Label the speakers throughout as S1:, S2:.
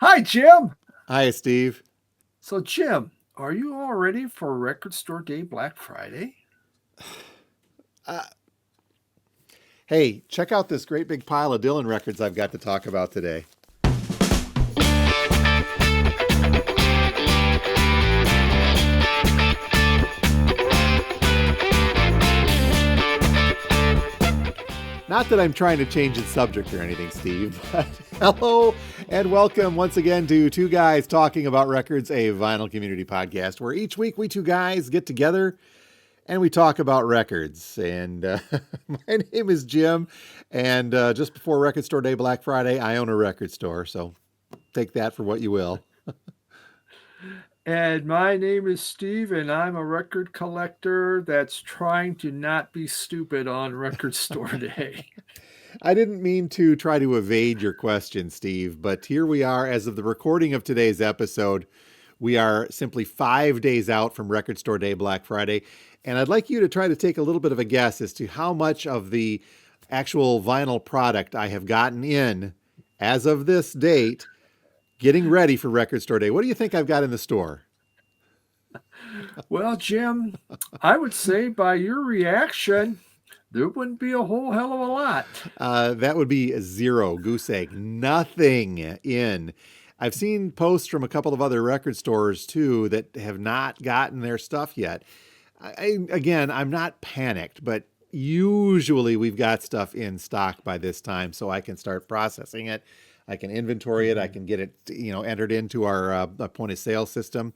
S1: Hi, Jim.
S2: Hi, Steve.
S1: So, Jim, are you all ready for Record Store Day Black Friday?
S2: Uh, hey, check out this great big pile of Dylan records I've got to talk about today. Not that I'm trying to change the subject or anything, Steve, but hello and welcome once again to Two Guys Talking About Records, a vinyl community podcast where each week we two guys get together and we talk about records. And my name is Jim, and just before Record Store Day Black Friday, I own a record store, so take that for what you will.
S1: And my name is Steve, and I'm a record collector that's trying to not be stupid on Record Store Day.
S2: I didn't mean to try to evade your question, Steve, but here we are as of the recording of today's episode. We are simply 5 days out from Record Store Day Black Friday, and I'd like you to try to take a little bit of a guess as to how much of the actual vinyl product I have gotten in as of this date, getting ready for Record Store Day. What do you think I've got in the store?
S1: Well, Jim, I would say by your reaction, there wouldn't be a whole hell of a lot.
S2: That would be zero, goose egg, nothing in. I've seen posts from a couple of other record stores too that have not gotten their stuff yet. Again, I'm not panicked, but usually we've got stuff in stock by this time, so I can start processing it. I can inventory it. I can get it, entered into our point of sale system.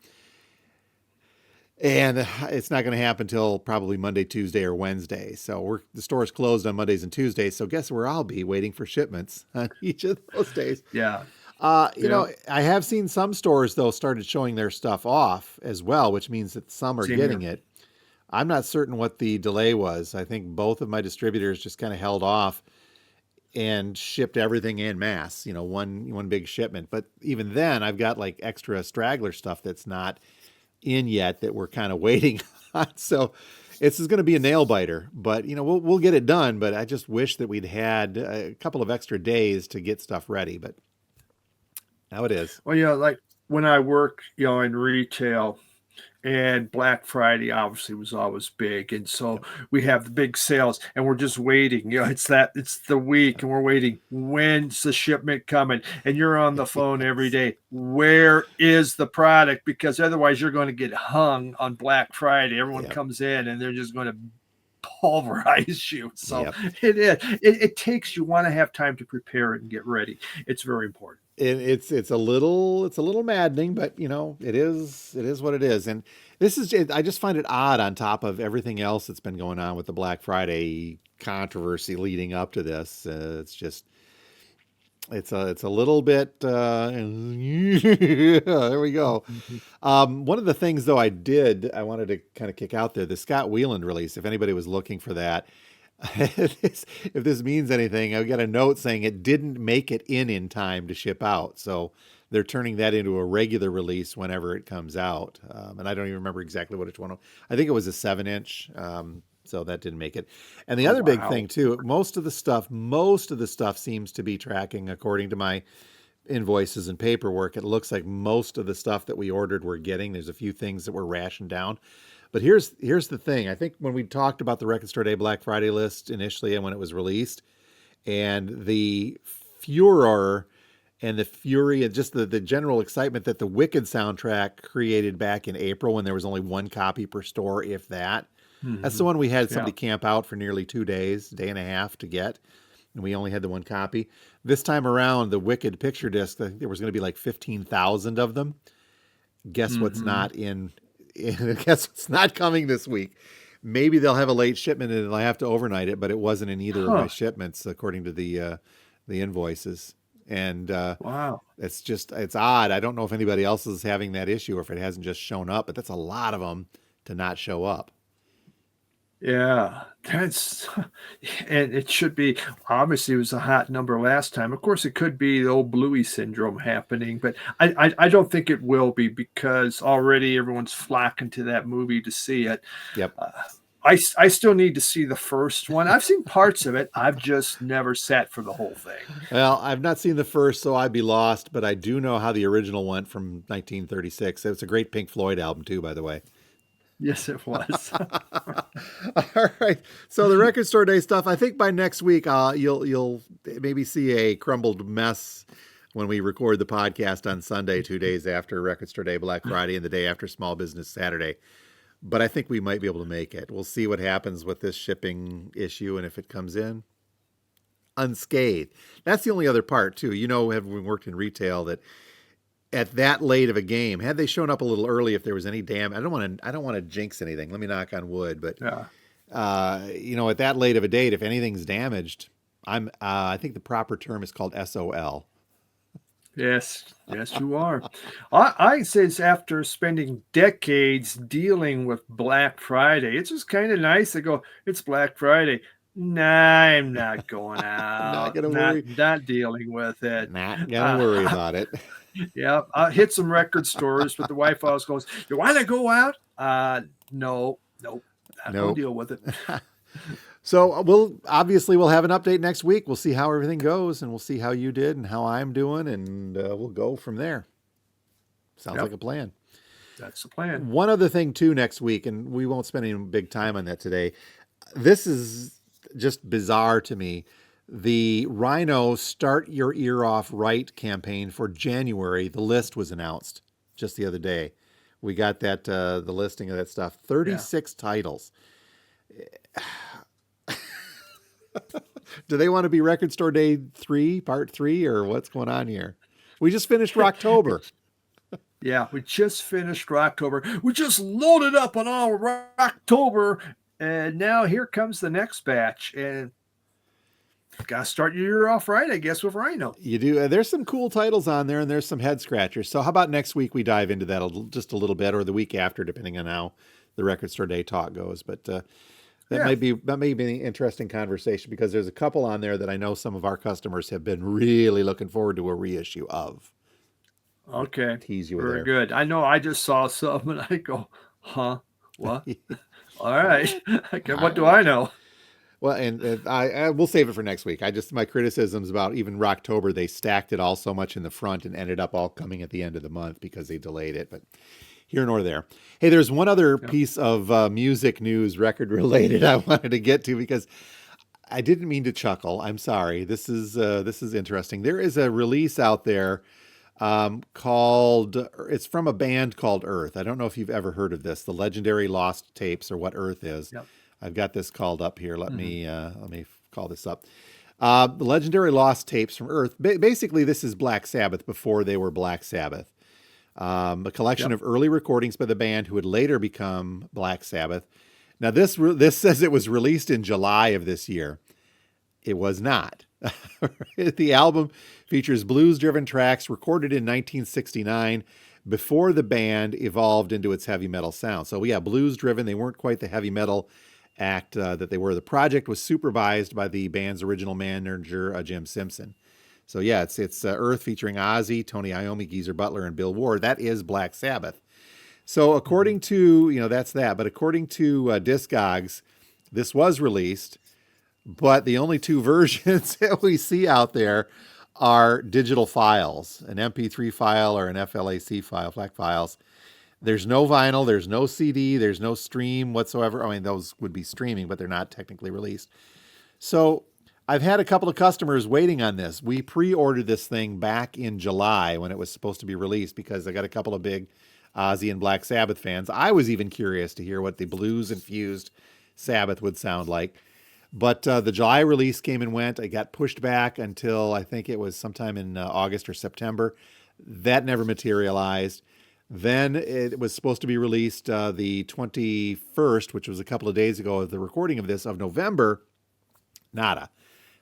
S2: And it's not going to happen until probably Monday, Tuesday, or Wednesday. So the store is closed on Mondays and Tuesdays. So guess where I'll be waiting for shipments on each of those days.
S1: Yeah,
S2: You
S1: yeah,
S2: know, I have seen some stores though started showing their stuff off as well, which means that some are
S1: same
S2: getting
S1: here.
S2: it. I'm not certain what the delay was. I think both of my distributors just kind of held off and shipped everything in mass. One big shipment. But even then, I've got like extra straggler stuff that's not in yet that we're kind of waiting on. So this is going to be a nail biter, but we'll get it done. But I just wish that we'd had a couple of extra days to get stuff ready. But now it is.
S1: Well, like when I worked, in retail, and Black Friday obviously was always big, and so
S2: Yep.
S1: we have the big sales, and we're just waiting. It's the week, and we're waiting. When's the shipment coming? And you're on the phone every
S2: Yes.
S1: day. Where is the product? Because otherwise, you're going to get hung on Black Friday. Everyone
S2: Yep.
S1: comes in, and they're just going to pulverize you. So
S2: Yep.
S1: it is. It takes you want to have time to prepare it and get ready. It's very important.
S2: It's a little maddening, but it is what it is. And I just find it odd on top of everything else that's been going on with the Black Friday controversy leading up to this. It's a little bit there we go. One of the things though I wanted to kind of kick out there, the Scott Weiland release, if anybody was looking for that. If this means anything, I've got a note saying it didn't make it in time to ship out. So they're turning that into a regular release whenever it comes out. And I don't even remember exactly what it's one. I think it was a 7-inch. So that didn't make it. And the
S1: Oh
S2: other big
S1: wow.
S2: thing too, most of the stuff seems to be tracking according to my invoices and paperwork. It looks like most of the stuff that we ordered we're getting. There's a few things that were rationed down. But here's the thing. I think when we talked about the Record Store Day Black Friday list initially and when it was released, and the furor and the fury and just the general excitement that the Wicked soundtrack created back in April when there was only one copy per store, if that. That's the
S1: Hmm.
S2: one we had
S1: Yeah.
S2: somebody camp out for nearly 2 days, day and a half to get, and we only had the one copy. This time around, the Wicked picture disc, I think there was going to be like 15,000 of them. Guess what's
S1: Hmm.
S2: not in, guess what's not coming this week. Maybe they'll have a late shipment and I have to overnight it, but it wasn't in either of my
S1: Huh.
S2: shipments according to the invoices. And
S1: Wow.
S2: it's odd. I don't know if anybody else is having that issue or if it hasn't just shown up, but that's a lot of them to not show up.
S1: Yeah, that's and it should be obviously it was a hot number last time. Of course, it could be the old Bluey syndrome happening, but I don't think it will be because already everyone's flocking to that movie to see it.
S2: Yep.
S1: Uh, I still need to see the first one. I've seen parts of it. I've just never sat for the whole thing.
S2: Well, I've not seen the first, so I'd be lost, but I do know how the original went from 1936. It's a great Pink Floyd album, too, by the way.
S1: Yes, it was.
S2: All right. So the record store day stuff. I think by next week, you'll maybe see a crumbled mess when we record the podcast on Sunday, 2 days after Record Store Day, Black Friday, and the day after Small Business Saturday. But I think we might be able to make it. We'll see what happens with this shipping issue and if it comes in unscathed. That's the only other part too. Having worked in retail, that at that late of a game, had they shown up a little early, if there was any damage, I don't want to jinx anything. Let me knock on wood, but
S1: Yeah.
S2: at that late of a date, if anything's damaged, I think the proper term is called SOL.
S1: Yes, you are. I says after spending decades dealing with Black Friday, it's just kind of nice to go, it's Black Friday. Nah, I'm not going
S2: Not
S1: out.
S2: gonna worry.
S1: Not dealing with it.
S2: Not gonna worry about it.
S1: Yeah, I hit some record stores, but the wife always goes, "You want to go out?" No, nope, not gonna
S2: Nope.
S1: deal with it.
S2: So we'll have an update next week. We'll see how everything goes, and we'll see how you did and how I'm doing, and we'll go from there. Sounds
S1: Yep.
S2: like a plan.
S1: That's the plan.
S2: One other thing too next week, and we won't spend any big time on that today. This is just bizarre to me. The Rhino Start Your Ear Off Right campaign for January, the list was announced just the other day. We got that the listing of that stuff. 36 titles. Do they want to be Record Store Day 3, Part 3, or what's going on here? We just finished Rocktober.
S1: Yeah, we just finished Rocktober. We just loaded up on all Rocktober, and now here comes the next batch. And got to start your year off right, I guess, with Rhino.
S2: You do. There's some cool titles on there, and there's some head scratchers. So how about next week we dive into that just a little bit, or the week after, depending on how the Record Store Day talk goes. But that may be an interesting conversation, because there's a couple on there that I know some of our customers have been really looking forward to a reissue of.
S1: Okay.
S2: Tease you
S1: Very
S2: there.
S1: good. I know I just saw some and I go, huh? What? All right. Okay, what do I know?
S2: Well, and I we'll save it for next week. My criticisms about even Rocktober, they stacked it all so much in the front and ended up all coming at the end of the month because they delayed it. But here nor there. Hey, there's one other piece of music news, record related, I wanted to get to, because I didn't mean to chuckle. I'm sorry. This is interesting. There is a release out there it's from a band called Earth. I don't know if you've ever heard of this, the Legendary Lost Tapes, or what Earth is.
S1: Yep.
S2: I've got this called up here. Let me call this up. The Legendary Lost Tapes from Earth. Basically, this is Black Sabbath before they were Black Sabbath. A collection of early recordings by the band who would later become Black Sabbath. Now, this says it was released in July of this year. It was not. The album features blues-driven tracks recorded in 1969, before the band evolved into its heavy metal sound. So yeah, blues-driven. They weren't quite the heavy metal act that they were. The project was supervised by the band's original manager, Jim Simpson. So yeah, it's Earth featuring Ozzy, Tony Iommi, Geezer Butler, and Bill Ward. That is Black Sabbath. So according to, that's that. But according to Discogs, this was released, but the only two versions that we see out there are digital files, an MP3 file or an FLAC file, FLAC files. There's no vinyl, there's no CD, there's no stream whatsoever. I mean, those would be streaming, but they're not technically released. So I've had a couple of customers waiting on this. We pre-ordered this thing back in July when it was supposed to be released, because I got a couple of big Ozzy and Black Sabbath fans. I was even curious to hear what the blues-infused Sabbath would sound like. But the July release came and went. It got pushed back until I think it was sometime in August or September. That never materialized. Then it was supposed to be released the 21st, which was a couple of days ago of the recording of this, of November. Nada.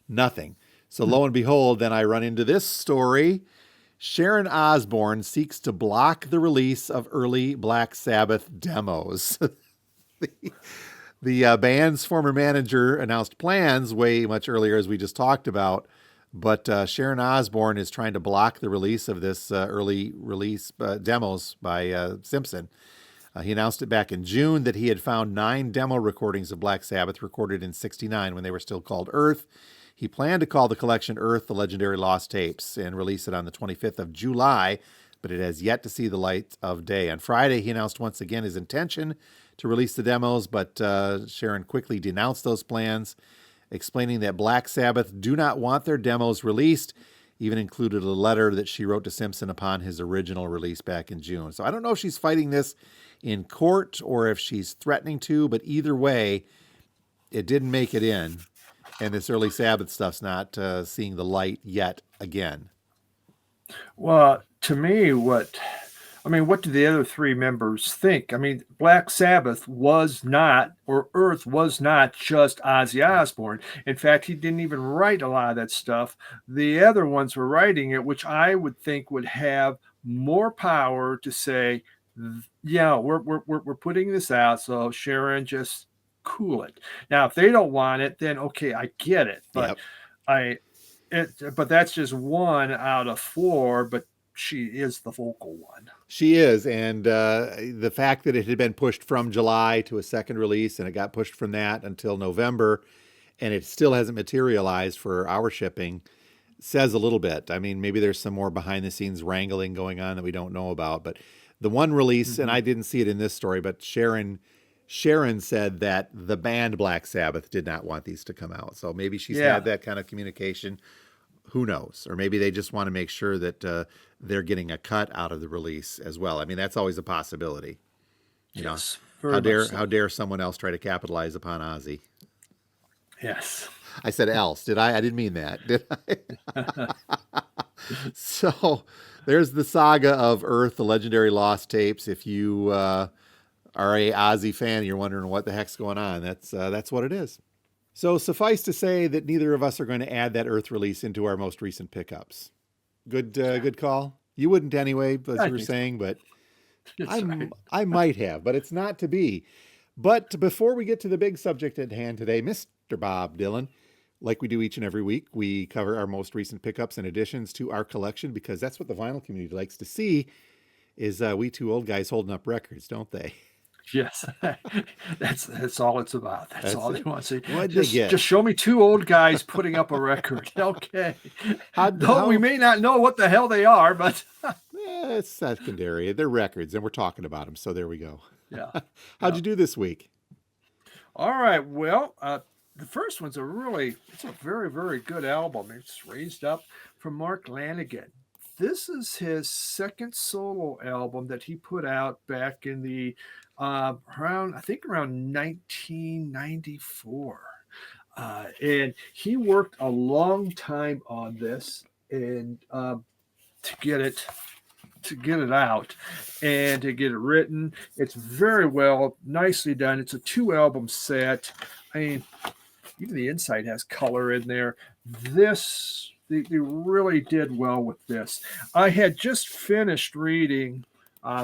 S2: Nothing. So lo and behold, then I run into this story. Sharon Osbourne seeks to block the release of early Black Sabbath demos. The band's former manager announced plans way much earlier, as we just talked about, but Sharon Osbourne is trying to block the release of this early release demos by Simpson. He announced it back in June that he had found 9 demo recordings of Black Sabbath recorded in '69 when they were still called Earth. He planned to call the collection Earth, the Legendary Lost Tapes, and release it on the 25th of July, but it has yet to see the light of day. On Friday, he announced once again his intention to release the demos, but Sharon quickly denounced those plans, explaining that Black Sabbath do not want their demos released, even included a letter that she wrote to Simpson upon his original release back in June. So I don't know if she's fighting this in court or if she's threatening to, but either way, it didn't make it in. And this early Sabbath stuff's not seeing the light yet again.
S1: Well, to me, what do the other three members think? I mean, Black Sabbath was not, or Earth was not just Ozzy Osbourne. In fact, he didn't even write a lot of that stuff. The other ones were writing it, which I would think would have more power to say, yeah, we're putting this out, so Sharon, just cool it. Now, if they don't want it, then okay, I get it, but
S2: Yep.
S1: I but that's just one out of four, but she is the vocal one.
S2: She is. And the fact that it had been pushed from July to a second release and it got pushed from that until November and it still hasn't materialized for our shipping says a little bit. I mean, maybe there's some more behind the scenes wrangling going on that we don't know about. But the one release, and
S1: Mm-hmm.
S2: I didn't see it in this story, but Sharon said that the band Black Sabbath did not want these to come out. So maybe she's
S1: Yeah.
S2: had that kind of communication. Who knows? Or maybe they just want to make sure that they're getting a cut out of the release as well. I mean, that's always a possibility. You know,
S1: Yes. Very much so.
S2: how dare someone else try to capitalize upon Ozzy?
S1: Yes.
S2: I said else, did I? I didn't mean that, did I? So there's the saga of Earth, the legendary lost tapes. If you are a Ozzy fan and you're wondering what the heck's going on, that's what it is. So suffice to say that neither of us are going to add that Earth release into our most recent pickups. Good call. You wouldn't anyway, as
S1: I
S2: you were
S1: think so.
S2: saying, but
S1: That's right.
S2: I might have, but it's not to be. But before we get to the big subject at hand today, Mr. Bob Dylan, like we do each and every week, we cover our most recent pickups and additions to our collection because that's what the vinyl community likes to see is we two old guys holding up records, don't they?
S1: Yes. That's all it's about. That's
S2: That's
S1: all they
S2: it.
S1: want to see.
S2: What'd they get?
S1: Just show me two old guys putting up a record. Okay. Though we
S2: How
S1: may not know what the hell they are, but
S2: it's secondary. They're records, and we're talking about them. So there we go.
S1: yeah.
S2: How'd
S1: Yeah.
S2: you do this week?
S1: All right. Well, the first one's it's a very, very good album. It's raised up from Mark Lanigan. This is his second solo album that he put out back in the around 1994. And he worked a long time on this and to get it out and to get it written. It's very well, nicely done. It's a 2 album set. I mean, even the inside has color in there. They really did well with this. I had just finished reading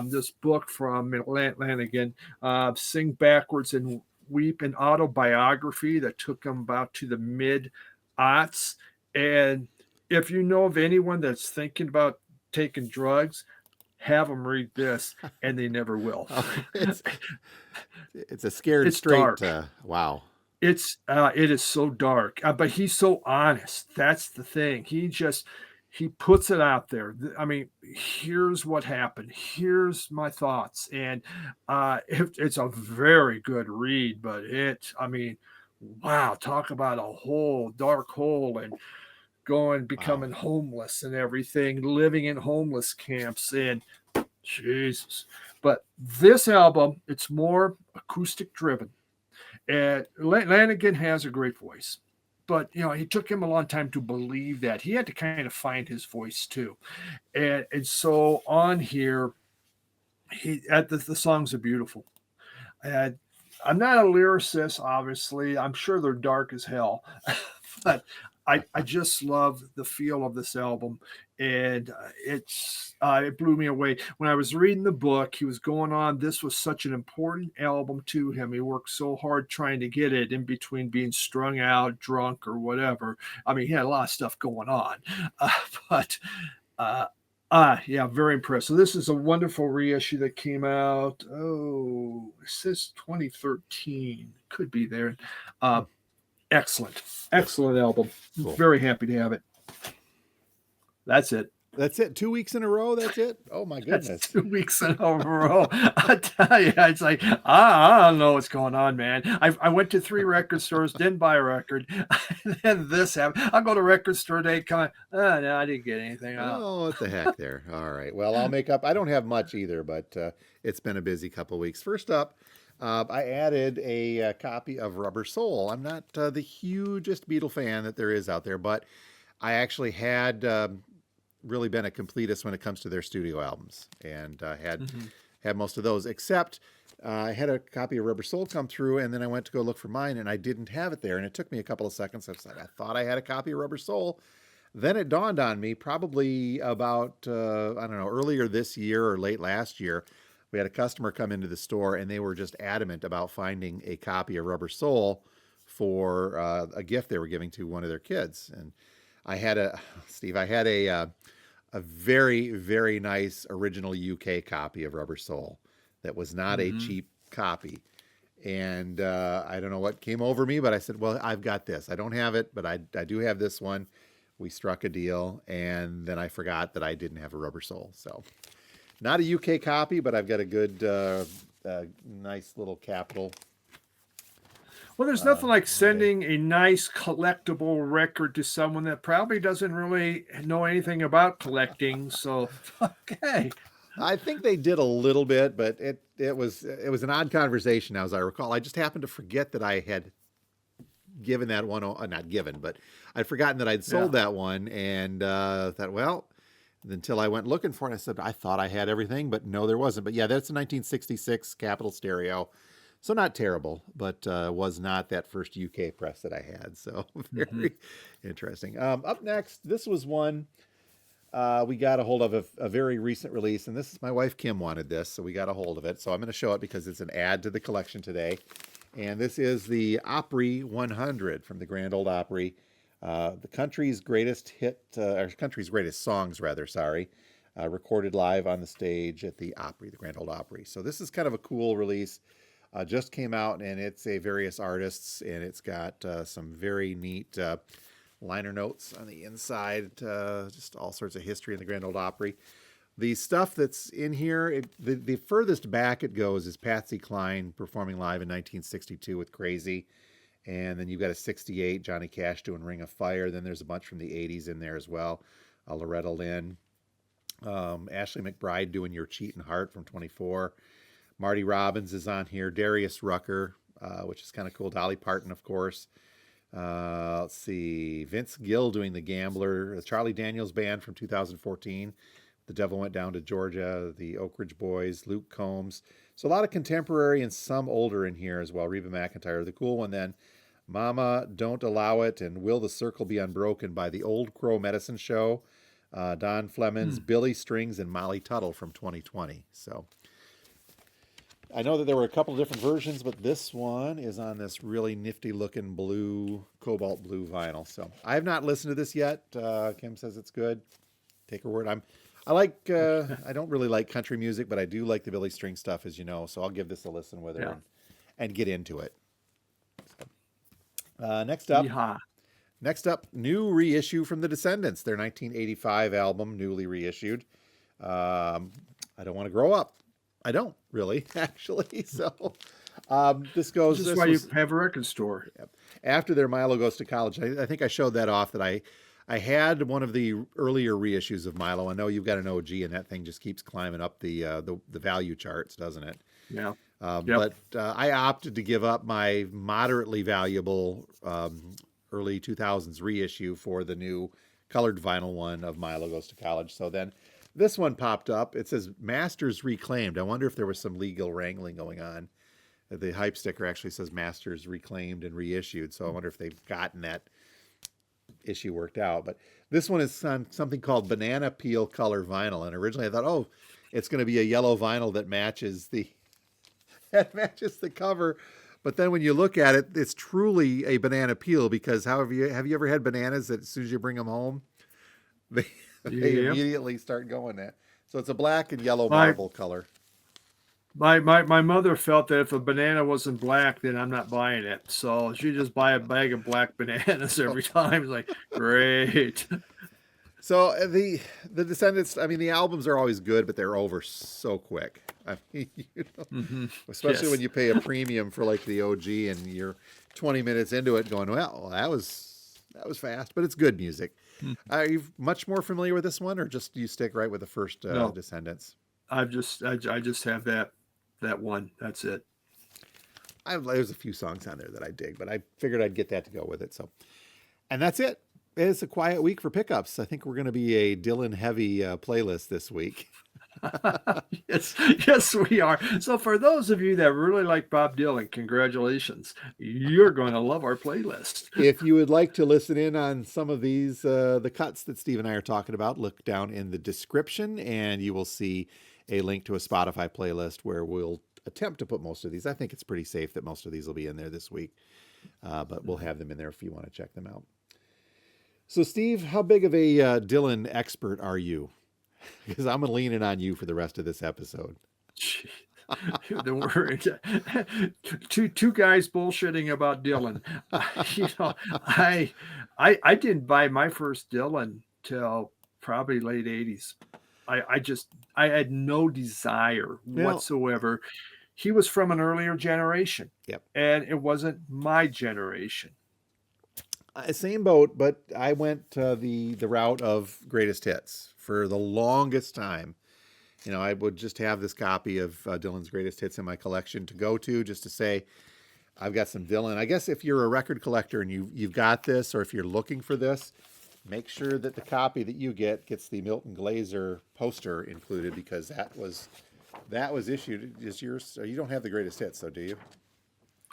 S1: this book from Lanigan, Sing Backwards and Weep, an autobiography that took him about to the mid aughts. And if you know of anyone that's thinking about taking drugs, have them read this, and they never will.
S2: It's a scared
S1: It's
S2: straight.
S1: dark.
S2: Wow.
S1: It is so dark, but he's so honest. That's the thing. He puts it out there. I mean, here's what happened. Here's my thoughts, and it's a very good read. But I mean, wow, talk about a hole, dark hole, and
S2: Wow.
S1: becoming homeless and everything, living in homeless camps, and Jesus. But this album, it's more acoustic driven. And Lanigan has a great voice, but it took him a long time to believe that. He had to kind of find his voice too, and so on here, the songs are beautiful. And I'm not a lyricist, obviously. I'm sure they're dark as hell, but I just love the feel of this album, and it blew me away when I was reading the book. He was going on. This was such an important album to him. He worked so hard trying to get it in between being strung out, drunk, or whatever. I mean, he had a lot of stuff going on, but. Uh, Yeah, very impressed. So this is a wonderful reissue that came out. Oh, it says 2013. Could be there. Uh, excellent, excellent album.
S2: Cool.
S1: Very happy to have it. That's it.
S2: That's it. 2 weeks in a row. That's it. Oh my
S1: That's
S2: goodness.
S1: 2 weeks in a row. I tell you, it's like I don't know what's going on, man. I went to 3 record stores, didn't buy a record. Then this happened. I'll go to record store day, come on. Oh, no, I didn't get anything. Oh.
S2: Oh, what the heck there. All right. Well, I'll make up. I don't have much either, but it's been a busy couple of weeks. First up, I added a copy of Rubber Soul. I'm not the hugest Beatle fan that there is out there, but I actually had really been a completist when it comes to their studio albums, and had most of those. Except I had a copy of Rubber Soul come through, and then I went to go look for mine, and I didn't have it there. And it took me a couple of seconds. I was like, I thought I had a copy of Rubber Soul. Then it dawned on me, probably about I don't know, earlier this year or late last year. We had a customer come into the store, and they were just adamant about finding a copy of Rubber Soul for a gift they were giving to one of their kids. And I had Steve, I had a very, very nice original UK copy of Rubber Soul that was not a cheap copy. And I don't know what came over me, but I said, well, I've got this. I don't have it, but I do have this one. We struck a deal, and then I forgot that I didn't have a Rubber Soul. So not a UK copy, but I've got a good, nice little capital.
S1: Well, there's nothing like sending a nice collectible record to someone that probably doesn't really know anything about collecting. So, okay.
S2: I think they did a little bit, but it was an odd conversation, as I recall. I just happened to forget that I had given that one, not given, but I'd forgotten that I'd sold that one, and thought, well, until I went looking for it, I said, I thought I had everything, but no, there wasn't. But yeah, that's a 1966 Capitol stereo. So not terrible, but was not that first UK press that I had. So very interesting. Up next, this was one we got a hold of a very recent release, and this is my wife Kim wanted this, so we got a hold of it. So I'm going to show it because it's an add to the collection today. And this is the Opry 100 from the Grand Ole Opry, the country's greatest hit, or country's greatest songs, rather. Sorry, recorded live on the stage at the Opry, the Grand Ole Opry. So this is kind of a cool release. Just came out, and it's a various artists, and it's got some very neat liner notes on the inside, just all sorts of history in the Grand Ole Opry. The stuff that's in here, the furthest back it goes is Patsy Cline performing live in 1962 with Crazy. And then you've got a 68, Johnny Cash doing Ring of Fire. Then there's a bunch from the 80s in there as well. Loretta Lynn, Ashley McBride doing Your Cheatin' Heart from 24. Marty Robbins is on here. Darius Rucker, which is kind of cool. Dolly Parton, of course. Let's see. Vince Gill doing The Gambler. The Charlie Daniels Band from 2014. The Devil Went Down to Georgia. The Oak Ridge Boys. Luke Combs. So a lot of contemporary and some older in here as well. Reba McEntire. The cool one then. Mama, Don't Allow It, and Will the Circle Be Unbroken by the Old Crow Medicine Show. Don Flemons, Billy Strings, and Molly Tuttle from 2020. So I know that there were a couple of different versions, but this one is on this really nifty looking blue, cobalt blue vinyl. So I have not listened to this yet. Kim says it's good. Take her word. I don't really like country music, but I do like the Billy String stuff, as you know. So I'll give this a listen with her and get into it. So, next up, new reissue from the Descendants, their 1985 album, newly reissued. I Don't Want to Grow Up. I don't really, actually. So this goes.
S1: This is why you have a record store.
S2: After their Milo Goes to College, I think I showed that off that I had one of the earlier reissues of Milo. I know you've got an OG, and that thing just keeps climbing up the value charts, doesn't it?
S1: Yeah.
S2: But I opted to give up my moderately valuable early 2000s reissue for the new colored vinyl one of Milo Goes to College. So then this one popped up. It says Masters Reclaimed. I wonder if there was some legal wrangling going on. The hype sticker actually says Masters Reclaimed and Reissued. So I wonder if they've gotten that issue worked out. But this one is on something called Banana Peel Color Vinyl. And originally I thought, it's going to be a yellow vinyl that matches the cover. But then when you look at it, it's truly a banana peel because have you ever had bananas that as soon as you bring them home, They
S1: Yep.
S2: immediately start going that. So it's a black and yellow
S1: My
S2: marble color.
S1: my mother felt that if a banana wasn't black, then I'm not buying it. So she just buy a bag of black bananas every time. It's like, great.
S2: So the Descendants, I mean, the albums are always good, but they're over so quick. I mean,
S1: Hmm.
S2: especially when
S1: Yes.
S2: you pay a premium for like the OG and you're 20 minutes into it, going, well, that was fast, but it's good music.
S1: Mhm.
S2: Are you much more familiar with this one, or just do you stick right with the first
S1: No,
S2: Descendants?
S1: I just have that one. That's it.
S2: There's a few songs on there that I dig, but I figured I'd get that to go with it. So, and that's it. It's a quiet week for pickups. I think we're going to be a Dylan heavy playlist this week.
S1: Yes, yes, we are. So for those of you that really like Bob Dylan, congratulations. You're going to love our playlist.
S2: If you would like to listen in on some of these, the cuts that Steve and I are talking about, look down in the description and you will see a link to a Spotify playlist where we'll attempt to put most of these. I think it's pretty safe that most of these will be in there this week, but we'll have them in there if you want to check them out. So, Steve, how big of a Dylan expert are you? Because I'm leaning on you for the rest of this episode.
S1: Gee, the word two guys bullshitting about Dylan. You know, I didn't buy my first Dylan till probably late '80s. I had no desire
S2: Well,
S1: whatsoever. He was from an earlier generation,
S2: yep.
S1: and it wasn't my generation.
S2: Same boat, but I went the route of greatest hits for the longest time. I would just have this copy of Dylan's greatest hits in my collection to go to, just to say I've got some Dylan. I guess if you're a record collector and you've got this, or if you're looking for this, make sure that the copy that you get gets the Milton Glaser poster included, because that was issued. Is yours? You don't have the greatest hits, though, do you?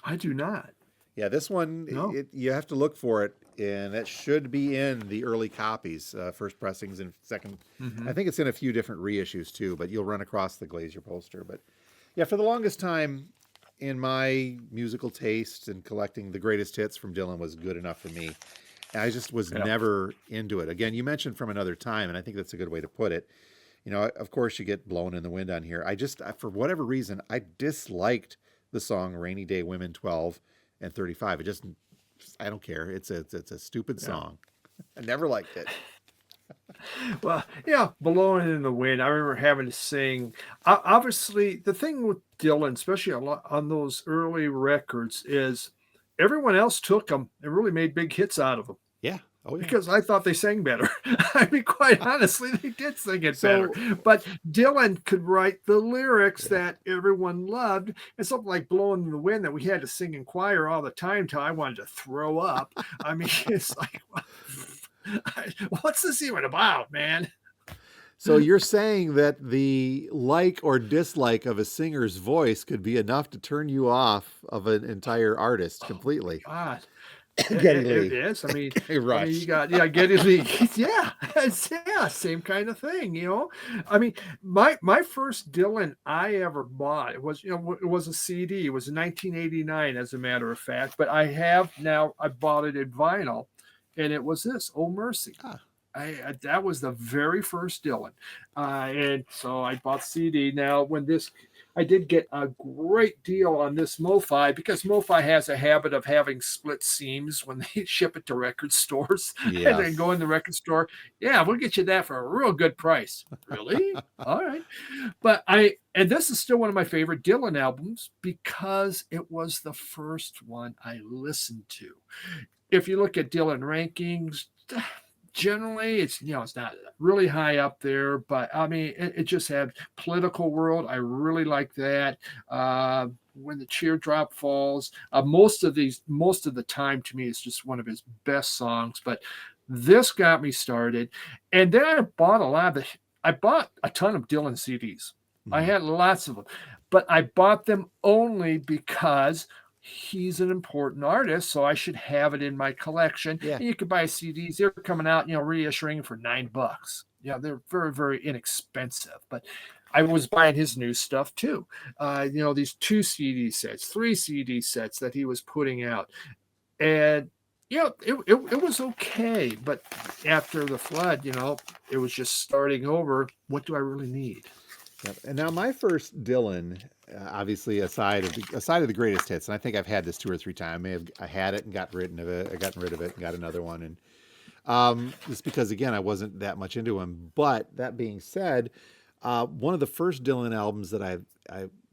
S1: I do not.
S2: Yeah, this one,
S1: No.
S2: you have to look for it, and it should be in the early copies, first pressings and second. I
S1: Hmm.
S2: think it's in a few different reissues too, but you'll run across the Glazier poster. But yeah, for the longest time, in my musical taste and collecting the greatest hits from Dylan was good enough for me. And I just was
S1: Yeah.
S2: never into it. Again, you mentioned From Another Time, and I think that's a good way to put it. Of course, you get Blown in the Wind on here. For whatever reason, I disliked the song Rainy Day Women 12 and 35. I don't care. It's a stupid
S1: Yeah.
S2: song. I never liked it.
S1: Well, yeah, blowing in the wind. I remember having to sing. Obviously, the thing with Dylan, especially on those early records, is everyone else took them and really made big hits out of them
S2: Yeah. Oh yeah.
S1: because I thought they sang better. I mean, quite honestly, they did sing it better.
S2: So
S1: But Dylan could write the lyrics
S2: yeah.
S1: that everyone loved, and something like "Blowing in the Wind" that we had to sing in choir all the time till I wanted to throw up. I mean, it's like, what's this even about, man?
S2: So you're saying that the like or dislike of a singer's voice could be enough to turn you off of an entire artist
S1: Oh
S2: completely.
S1: God.
S2: Geddy
S1: It
S2: Lee.
S1: is.
S2: Rush.
S1: You got Getty Lee. Yeah, yeah, same kind of thing. I mean, my first Dylan I ever bought, it was it was a CD. It was in 1989, as a matter of fact. But I bought it in vinyl, and it was this Oh Mercy.
S2: Ah,
S1: That was the very first Dylan, and so I bought CD. Now, I did get a great deal on this MoFi, because MoFi has a habit of having split seams when they ship it to record stores, and then go
S2: yes.
S1: in the record store. Yeah, we'll get you that for a real good price. Really? All right. And this is still one of my favorite Dylan albums because it was the first one I listened to. If you look at Dylan rankings, generally it's not really high up there, but I mean it just had Political World. I really like that. When the Teardrop Falls, most of the time, to me, it's just one of his best songs. But this got me started, and then I bought a ton of Dylan CDs. I
S2: Mhm.
S1: had lots of them, but I bought them only because he's an important artist, so I should have it in my collection.
S2: Yeah.
S1: And you can buy CDs; they're coming out, reissuing for $9. Yeah, they're very, very inexpensive. But I was buying his new stuff too. These 2 CD sets, 3 CD sets that he was putting out, and Yeah, it was okay, but after the flood, it was just starting over. What do I really need?
S2: Yep. And now my first Dylan, obviously aside of the greatest hits, and I think I've had this two or three times. I had it and got rid of it. I gotten rid of it and got another one, and just because again I wasn't that much into him. But that being said, one of the first Dylan albums that I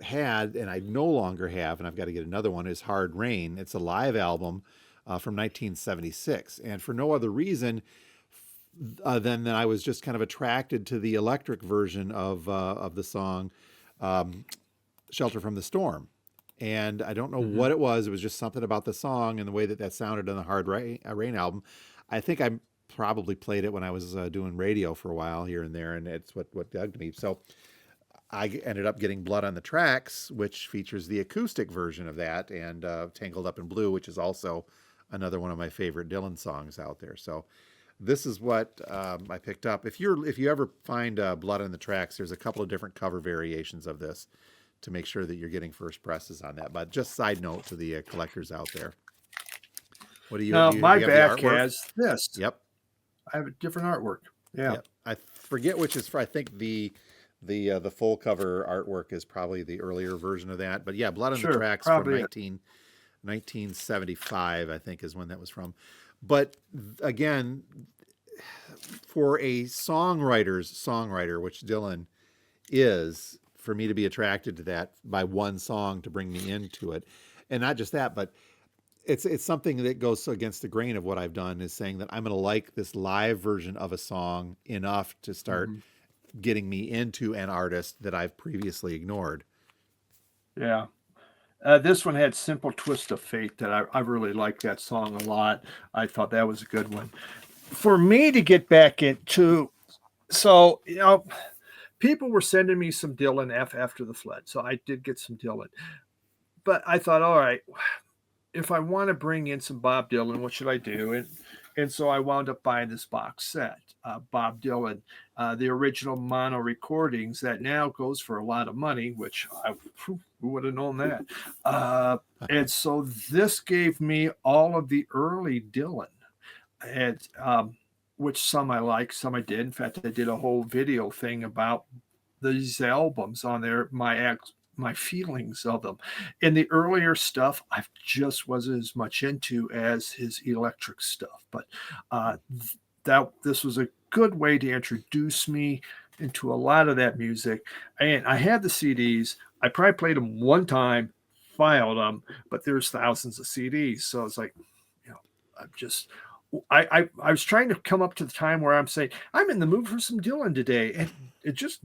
S2: had and I no longer have, and I've got to get another one, is Hard Rain. It's a live album from 1976, and for no other reason than that I was just kind of attracted to the electric version of the song um, "Shelter from the Storm." And I don't know
S1: Hmm.
S2: what it was. It was just something about the song and the way that that sounded on the Rain album. I think I probably played it when I was doing radio for a while here and there, and it's what dug me. So I ended up getting Blood on the Tracks, which features the acoustic version of that, and Tangled Up in Blue, which is also another one of my favorite Dylan songs out there. So this is what I picked up. If you ever find Blood on the Tracks, there's a couple of different cover variations of this to make sure that you're getting first presses on that. But just side note to the collectors out there. What do you
S1: Now
S2: do?
S1: my
S2: You have the
S1: back
S2: artwork?
S1: has this.
S2: Yep,
S1: I have a different artwork. Yeah,
S2: yep. I forget which is for. I think the full cover artwork is probably the earlier version of that. But yeah, Blood on the
S1: sure,
S2: Tracks from
S1: probably.
S2: 1975, I think is when that was from. But again, for a songwriter's songwriter, which Dylan is, for me to be attracted to that by one song to bring me into it, and not just that, but it's something that goes against the grain of what I've done, is saying that I'm going to like this live version of a song enough to start
S1: Hmm.
S2: getting me into an artist that I've previously ignored.
S1: Yeah. This one had "Simple Twist of Fate" that I really liked that song a lot. I thought that was a good one. For me to get back into, so people were sending me some Dylan after the flood, so I did get some Dylan. But I thought, all right, if I want to bring in some Bob Dylan, what should I do? And so I wound up buying this box set, Bob Dylan, the original mono recordings that now goes for a lot of money, which who would have known that? Uh, and so this gave me all of the early Dylan, and which some I like, some I did. In fact, I did a whole video thing about these albums on there, my feelings of them. In the earlier stuff, I just wasn't as much into as his electric stuff, but uh, that this was a good way to introduce me into a lot of that music. And I had the CDs. I probably played them one time, filed them, but there's thousands of CDs, so it's like, I'm just I was trying to come up to the time where I'm saying I'm in the mood for some Dylan today, and it just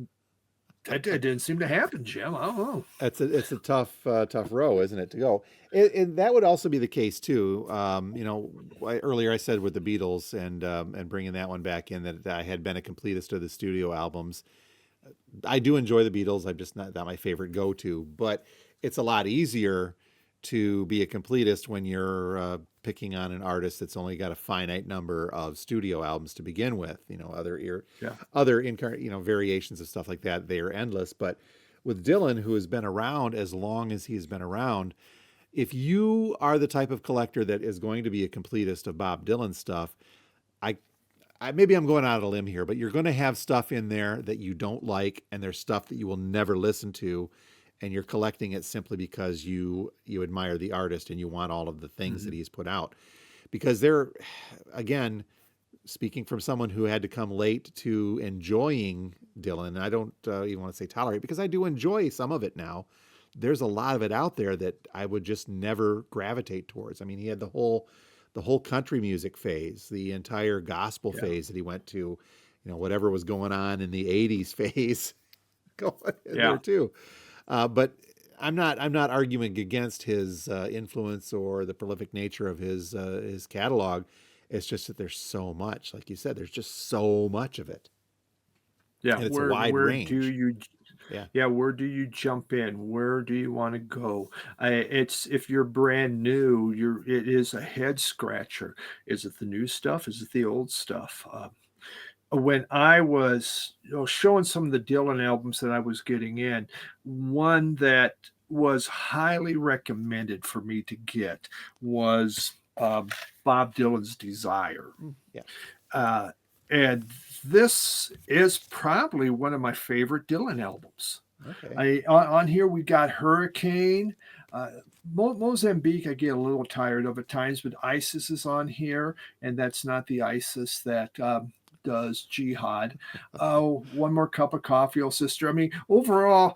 S1: that didn't seem to happen, Jim. I don't know.
S2: It's a tough row, isn't it, to go? And that would also be the case too. Earlier I said with the Beatles and bringing that one back in, that I had been a completist of the studio albums. I do enjoy the Beatles. I'm just not my favorite go to, but it's a lot easier to be a completist when you're picking on an artist that's only got a finite number of studio albums to begin with.
S1: Yeah.
S2: Variations of stuff like that. They are endless. But with Dylan, who has been around as long as he's been around, if you are the type of collector that is going to be a completist of Bob Dylan stuff, I maybe I'm going out on a limb here, but you're going to have stuff in there that you don't like, and there's stuff that you will never listen to, and you're collecting it simply because you admire the artist and you want all of the things that
S1: Mhm.
S2: he's put out. Because they're, again, speaking from someone who had to come late to enjoying Dylan, I don't even want to say tolerate, because I do enjoy some of it now. There's a lot of it out there that I would just never gravitate towards. I mean, he had the whole country music phase, the entire gospel
S1: Yeah.
S2: phase that he went to, whatever was going on in the 80s phase going in there
S1: Yeah.
S2: too. But I'm not arguing against his influence or the prolific nature of his catalog. It's just that there's so much, like you said, there's just so much of it,
S1: Yeah.
S2: and it's a wide
S1: Where do
S2: range.
S1: you
S2: Yeah,
S1: yeah, where do you jump in? Where do you want to go? It's if you're brand new, it is a head scratcher. Is it the new stuff? Is it the old stuff? When I was showing some of the Dylan albums that I was getting in, one that was highly recommended for me to get was uh, Bob Dylan's Desire.
S2: Yeah.
S1: Uh, and this is probably one of my favorite Dylan albums.
S2: Okay.
S1: On here we got Hurricane, uh, Mozambique. I get a little tired of at times, but ISIS is on here, and that's not the ISIS that does jihad. One more cup of coffee, oh sister. I mean, overall,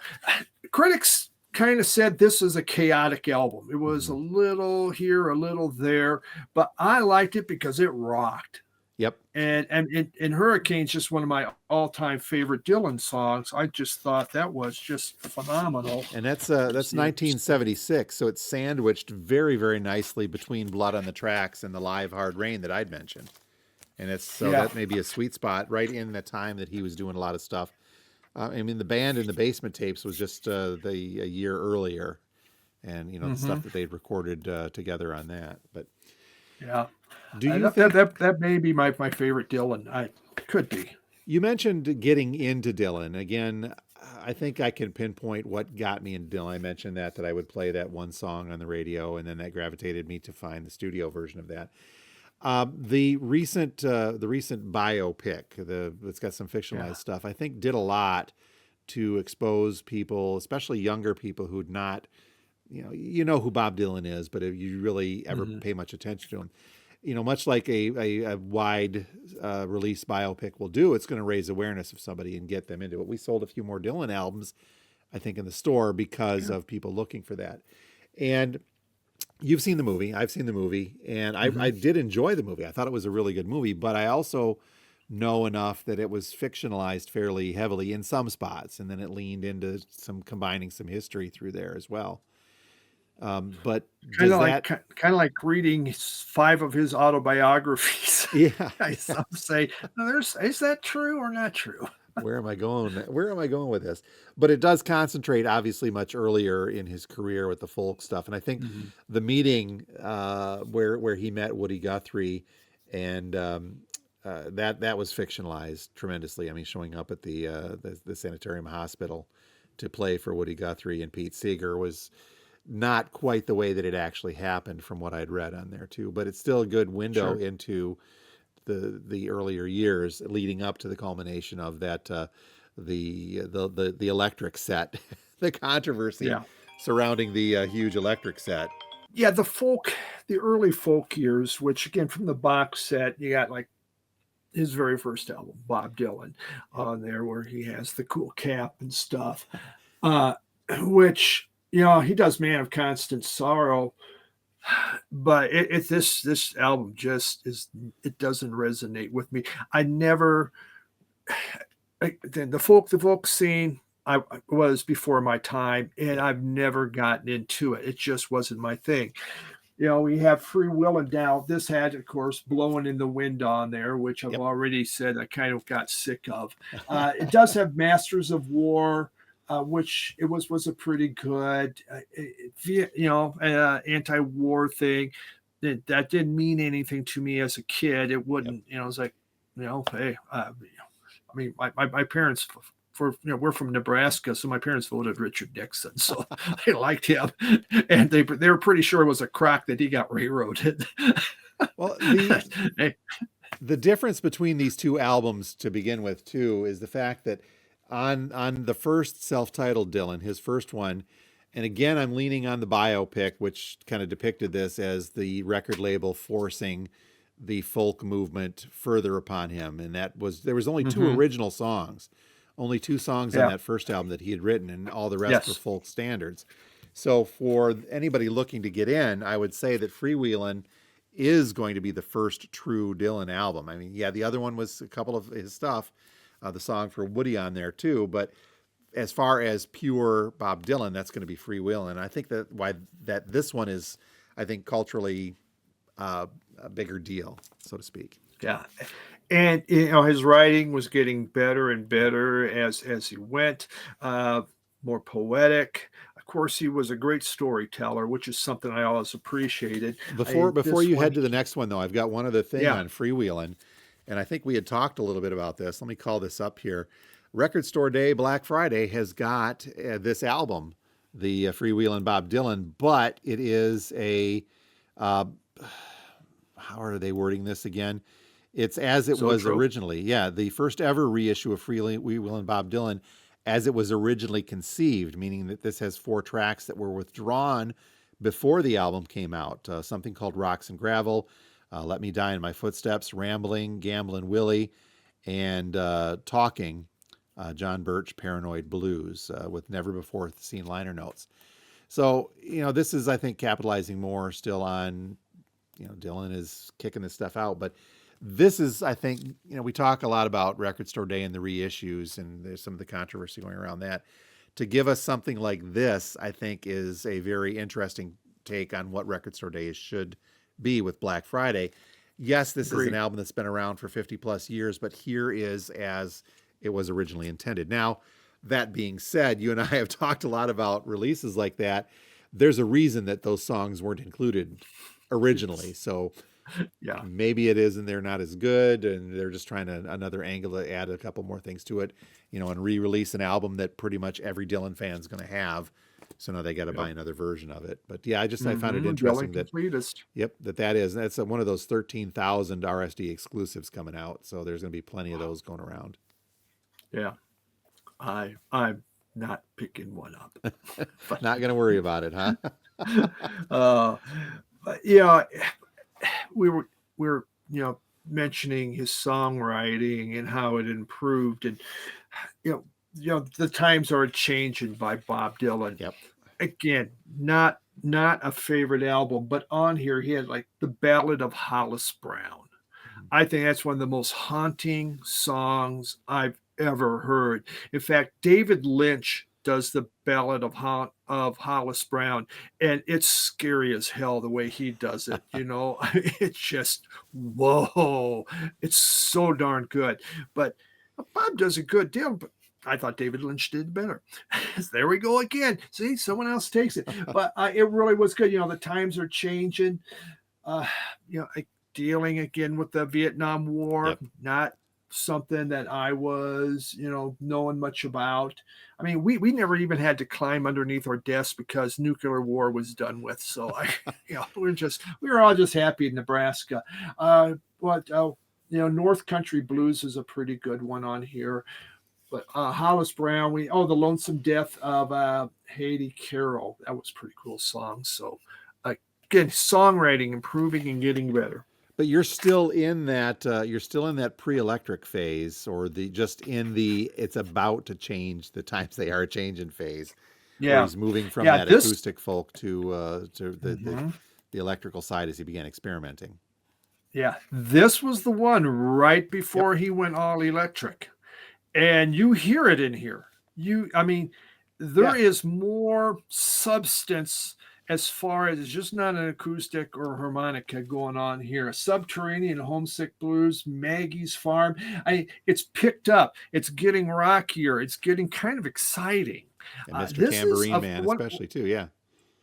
S1: critics kind of said this is a chaotic album. It was a
S2: Hmm.
S1: little here, a little there, but I liked it because it rocked.
S2: Yep.
S1: And Hurricane's just one of my all-time favorite Dylan songs. I just thought that was just phenomenal.
S2: And that's
S1: Just
S2: that's
S1: the
S2: 1976, so it's sandwiched very, very nicely between Blood on the Tracks and the Live Hard Rain that I'd mentioned. And it's so
S1: yeah.
S2: that may be a sweet spot right in the time that he was doing a lot of stuff. I mean, the band in the Basement Tapes was just a year earlier, and the
S1: Mm-hmm.
S2: stuff that they'd recorded together on that. But
S1: Yeah.
S2: do you
S1: That, that
S2: think
S1: that that may be my favorite Dylan. I could be.
S2: you mentioned getting into Dylan again? I think I can pinpoint what got me into Dylan. I mentioned that I would play that one song on the radio, and then that gravitated me to find the studio version of that. The recent biopic, it's got some fictionalized
S1: Yeah.
S2: stuff. I think did a lot to expose people, especially younger people who'd not, you know who Bob Dylan is, but if you really ever
S1: Mm-hmm.
S2: pay much attention to him, much like a wide release biopic will do, it's going to raise awareness of somebody and get them into it. We sold a few more Dylan albums, I think, in the store because
S1: Yeah.
S2: of people looking for that. And you've seen the movie. I've seen the movie, and I
S1: Mm-hmm.
S2: did enjoy the movie. I thought it was a really good movie, but I also know enough that it was fictionalized fairly heavily in some spots, and then it leaned into some combining some history through there as well. But
S1: Kind
S2: does
S1: of like
S2: that?
S1: kind of like reading five of his autobiographies.
S2: Yeah,
S1: Some
S2: yes.
S1: say, "Now, there's is that true or not true?"
S2: Where am I going? Where am I going with this? But it does concentrate obviously much earlier in his career with the folk stuff, and I think
S1: Mm-hmm.
S2: the meeting where he met Woody Guthrie, and that was fictionalized tremendously. I mean, showing up at the sanitarium hospital to play for Woody Guthrie and Pete Seeger was not quite the way that it actually happened, from what I'd read on there too. But it's still a good window
S1: Sure.
S2: into the earlier years leading up to the culmination of that the electric set, the controversy
S1: Yeah.
S2: surrounding the huge electric set.
S1: Yeah. The early folk years, which again from the box set, you got like his very first album, Bob Dylan,
S2: Yep.
S1: on there where he has the cool cap and stuff. Uh, which he does "Man of Constant Sorrow," but this album just is it doesn't resonate with me. I never the folk scene. I was before my time, and
S2: Yep.
S1: I've never gotten into it. It just wasn't my thing. We have Free Will and Doubt. This had, of course, Blowing in the Wind on there, which I've
S2: Yep.
S1: already said I kind of got sick of. It does have Masters of War, which it was a pretty good, anti-war thing. That didn't mean anything to me as a kid. It
S2: Yep.
S1: wouldn't, it was like, hey, I mean, my parents we're from Nebraska, so my parents voted Richard Nixon, so they liked him, and they were pretty sure it was a crock that he got railroaded.
S2: Well, the
S1: Hey,
S2: the difference between these two albums to begin with too is the fact that on the first self-titled Dylan, his first one, and again I'm leaning on the biopic, which kind of depicted this as the record label forcing the folk movement further upon him, and there was only two
S1: mm-hmm.
S2: original songs, only two songs on
S1: Yeah,
S2: that first album that he had written, and all the rest were
S1: yes,
S2: folk standards. So for anybody looking to get in, I would say that Freewheelin' is going to be the first true Dylan album. I mean, yeah, the other one was a couple of his stuff, the song for Woody on there too. But as far as pure Bob Dylan, that's going to be Freewheelin'. And I think that why that this one is, I think, culturally a bigger deal, so to speak.
S1: yeah, and his writing was getting better and better as he went, uh, more poetic. Of course, he was a great storyteller, which is something I always appreciated.
S2: Before
S1: This
S2: you
S1: one,
S2: head to the next one, though, I've got one other thing
S1: yeah,
S2: on Freewheelin', and I think we had talked a little bit about this. Let me call this up here. Record Store Day, Black Friday, has got this album, the Freewheelin' Bob Dylan, but it is a uh, how are they wording this again? It's as it
S1: So
S2: was
S1: true.
S2: originally. Yeah, the first ever reissue of Free Will and Bob Dylan as it was originally conceived, meaning that this has 4 tracks that were withdrawn before the album came out. Something called Rocks and Gravel, Let Me Die in My Footsteps, Rambling, Gamblin' Willie, and Talking, John Birch, Paranoid Blues, with never before seen liner notes. So, this is, I think, capitalizing more still on, Dylan is kicking this stuff out. But this is, I think, we talk a lot about Record Store Day and the reissues, and there's some of the controversy going around that. To give us something like this, I think, is a very interesting take on what Record Store Day should be with Black Friday. Yes, this is an
S1: Agreed.
S2: album that's been around for 50 plus years, but here is as it was originally intended. Now, that being said, you and I have talked a lot about releases like that. There's a reason that those songs weren't included originally. So
S1: Yeah.
S2: maybe it is and they're not as good, and they're just trying to another angle to add a couple more things to it, and re-release an album that pretty much every Dylan fan's going to have. So now they got to buy
S1: Yep.
S2: another version of it. But yeah, I found it
S1: Dylan
S2: interesting that
S1: completist.
S2: yep, that is that's one of those 13,000 RSD exclusives coming out. So there's going to be plenty of those going around.
S1: Yeah. I'm not picking one up. But
S2: Not going to worry about it, huh?
S1: uh but yeah, we were mentioning his songwriting and how it improved, and the times are changing by Bob Dylan.
S2: Yep.
S1: Again, not a favorite album, but on here he had like the Ballad of Hollis Brown. I think that's one of the most haunting songs I've ever heard. In fact, David Lynch does the Ballad of Hollis Brown, and it's scary as hell the way he does it. It's just whoa, it's so darn good. But Bob does a good deal. But I thought David Lynch did better. There we go again. See, someone else takes it. But it really was good. The times are changing. Uh, Dealing again with the Vietnam War,
S2: Yep.
S1: not something that I was, knowing much about. I mean, we never even had to climb underneath our desk because nuclear war was done with. So we were all just happy in Nebraska. But North Country Blues is a pretty good one on here. But Hollis Brown, the Lonesome Death of Haiti Carroll, that was a pretty cool song. So again, songwriting improving and getting better.
S2: But you're still in that pre-electric phase, or the just in the it's about to change, the times they are changing phase, where
S1: Yeah,
S2: he's moving from
S1: yeah.
S2: that
S1: This
S2: acoustic folk to
S1: mhm.
S2: the electrical side as he began experimenting.
S1: Yeah, this was the one right
S2: Yep.
S1: before he went all electric. And you hear it in here. I mean, there
S2: Yeah.
S1: is more substance as far as it's just not an acoustic or harmonica going on here. Subterranean Homesick Blues, Maggie's Farm. It's picked up. It's getting rockier. It's getting kind of exciting.
S2: And Mr.
S1: This is
S2: Tambourine
S1: a
S2: Man,
S1: one.
S2: especially too. Yeah.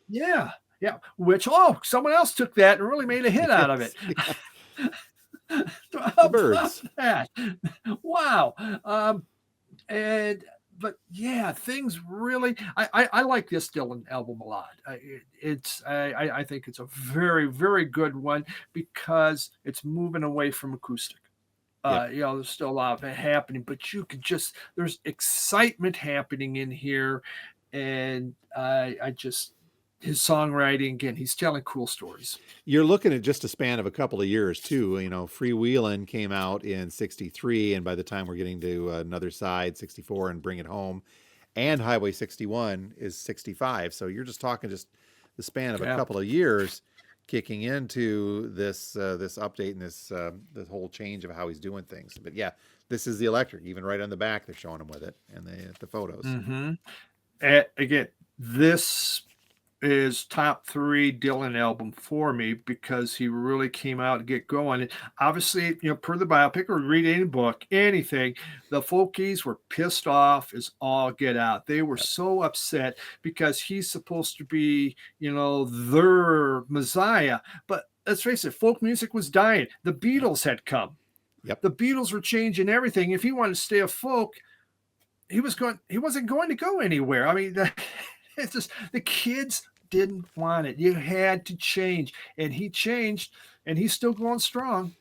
S1: Yeah, yeah. Which someone else took that and really made a hit out of it.
S2: Yes. Yeah.
S1: How
S2: The
S1: about
S2: Birds.
S1: that? Wow. And but yeah, things really. I like this Dylan album a lot. I think it's a very very good one because it's moving away from acoustic.
S2: Yep.
S1: There's still a lot of it happening, but you could just there's excitement happening in here, and I just his songwriting again. He's telling cool stories.
S2: You're looking at just a span of a couple of years too. Freewheelin' came out in '63, and by the time we're getting to Another Side '64 and Bring It Home, and Highway 61 is '65. So you're just talking just the span of a
S1: Yeah.
S2: couple of years, kicking into this update and this whole change of how he's doing things. But yeah, this is the electric. Even right on the back, they're showing him with it, and the photos.
S1: Mm-hmm. And again, this is top three Dylan album for me because he really came out to get going. And obviously, per the biopic or read any book, anything, the Folkies were pissed off as all get out. They were
S2: Yep.
S1: so upset because he's supposed to be, their messiah. But let's face it, folk music was dying. The Beatles had come.
S2: Yep.
S1: The Beatles were changing everything. If he wanted to stay a folk, he wasn't going to go anywhere. I mean, it's just the kids didn't want it. You had to change, and he changed. and he's still going strong.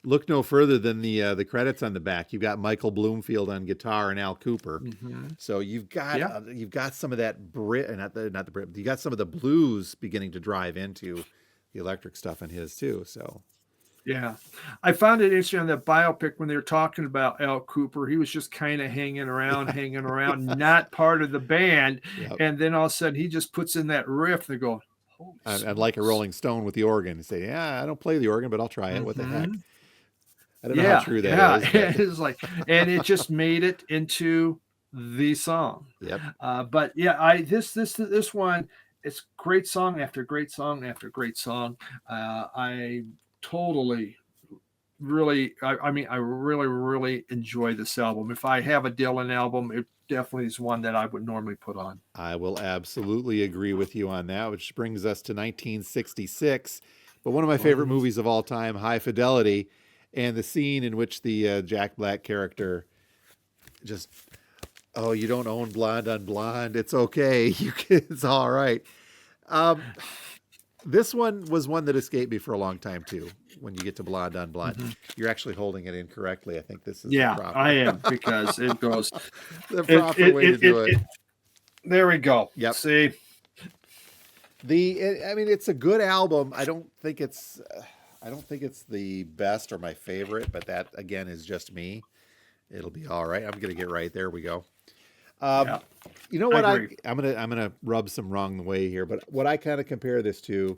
S2: Look no further than the credits on the back. You've got Michael Bloomfield on guitar and Al Cooper.
S1: Hmm.
S2: So
S1: Yeah.
S2: you've got some of that Brit, not the Brit. You got some of the blues beginning to drive into the electric stuff in his too. So
S1: Yeah. I found it interesting on that biopic when they were talking about Al Cooper. He was just kind of hanging around, not part of the band.
S2: yeah,
S1: And then all of a sudden he just puts in that riff. They go, holy
S2: and like a
S1: smokes.
S2: Rolling Stone with the organ, and say, yeah, I don't play the organ, but I'll try it. What the heck?
S1: Hmm.
S2: I don't know how
S1: Yeah.
S2: true that
S1: Yeah.
S2: is, but
S1: It's like, and it just made it into the song.
S2: yep.
S1: But yeah, this one, it's great song after great song after great song. I totally really, I mean, I really, really enjoy this album. If I have a Dylan album, it definitely is one that I would normally put on.
S2: I will absolutely agree with you on that, which brings us to 1966. But one of my favorite
S1: Mhm.
S2: movies of all time, High Fidelity, and the scene in which the Jack Black character just, oh, you don't own Blonde on Blonde. It's okay. It's all right. Um, this one was one that escaped me for a long time too. When you get to Blonde on Blonde,
S1: Mhm.
S2: you're actually holding it incorrectly. I think this is the
S1: Yeah, I
S2: proper,
S1: am because it goes.
S2: the
S1: It
S2: proper
S1: it
S2: way to
S1: it
S2: do
S1: it.
S2: it.
S1: it there we go.
S2: Yep.
S1: See.
S2: I mean, it's a good album. I don't think it's the best or my favorite, but that again is just me. It'll be all right. I'm gonna get right there. We go. Um,
S1: Yeah,
S2: you know
S1: I
S2: what?
S1: agree.
S2: I'm gonna rub some wrong way here, but what I kind of compare this to,